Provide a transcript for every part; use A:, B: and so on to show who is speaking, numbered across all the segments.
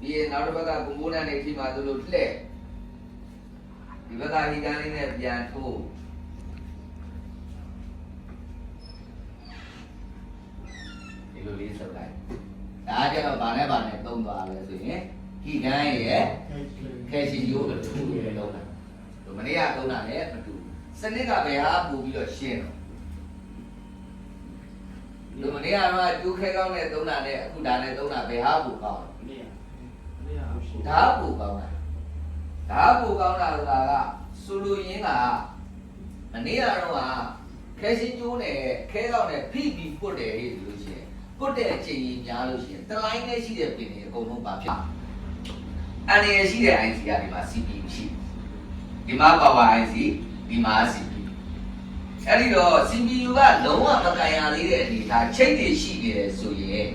A: ဒီနောက်တစ်ဘက်ကကွန်ပိုးနန့်တွေထိမှဆိုလို့လှည့်ဒီဘက်ကဟီကန်လေးနဲ့ပြန်ထိုးဒီလိုလေးဆုပ်လိုက်ဒါကြတော့ဗာနဲ့သုံးသွားလဲဆိုရင်ဟီကန်ရဲ့ခဲရှင်ရိုးအထူးတွေလုံးတာဒီမနေ့ကသုံးတာလည်းမတူစနစ်ကဘယ်ဟာပို့ပြီးတော့ရှင်းတော့ဒီမနေ့ကတော့ကျိုးခဲကောင်းနဲ့သုံးတာနဲ့အခုဒါနဲ့သုံးတာဘယ်ဟာပို့ကောင်းဒါပို့ကောင်းတာဆိုတာကဆိုလိုရင်းကမနေ့ကတော့ခဲရှင်ကျိုးနဲ့ခဲကောင်းနဲ့ဖိပြီးပုတ်တယ်ဟဲ့လို့ရှိရင်ပုတ်တဲ့အချိန်ကြီးများလို့ရှိရင်တလိုင်းနဲ့ရှိတဲ့ပင်တွေအကုန်လုံးပါဖြစ်အနေရရှိတဲ့ IC ကဒီမှာ CPU ရှိဒီမှာ power IC ဒီမှာ CPU အဲ့ဒီတော့ CPU ကလုံးဝမကန်ရသေးတဲ့အနေဒါချိတ်တွေရှိနေတယ်ဆိုရင်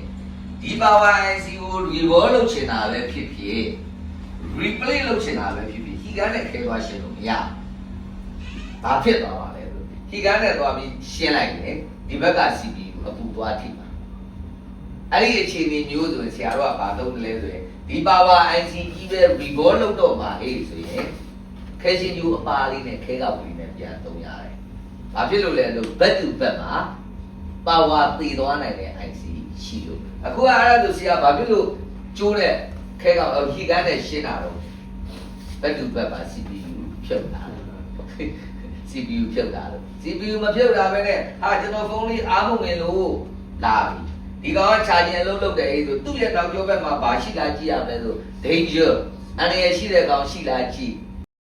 A: ဒီ power IC ကို revolve လုပ်ချင်တာပဲဖြစ်ဖြစ် replay လုပ်ချင်တာပဲဖြစ်ဖြစ်ဟီကန်နဲ့ခဲသွားရှင်းလို့မရဘာဖြစ်သွားပါလဲဟီကန်နဲ့သွားပြီးရှင်းလိုက်တယ်ဒီဘက်က CPU အပူသွားထိပါအဲ့ဒီအခြေအနေမျိုးဆိုရင်ဆရာတို့ကဘာလုပ်လဲဆိုရင်ဒီ power IC ကြီးပဲ revolve လုပ်တော့မှာဟေးဆိုရင်ခဲရှင်ကျိုးအပါလေးနဲ့ခဲကောက်လေးနဲ့ပြန်သုံးရတယ်။ဘာဖြစ်လို့လဲလို့ဘက်တူဘက်မှာ power တည်သွားနိုင်တဲ့ IC ရှိလို့အခုကအဲ့ဒါဆိုဆရာဘာဖြစ်လို့ကျိုးတဲ့ခဲကောက်ဟီကန်နဲ့ရှင်းတာတော့ဘက်တူဘက်မှာ CPU ဖြုတ်တာCPU ဖြုတ်တာလို့ CPU မဖြုတ်တာပဲနဲ့ဟာကျွန်တော်ဖုန်းလေးအားမဝင်လို့လာပြီဒီကောင်က charging လုပ်တယ်ဆိုသူ့ရဲ့နောက်ကျောဘက်မှာဘာရှိလားကြည့်ရမယ်ဆို danger အနေရရှိတဲ့ကောင်ရှိလားကြည့်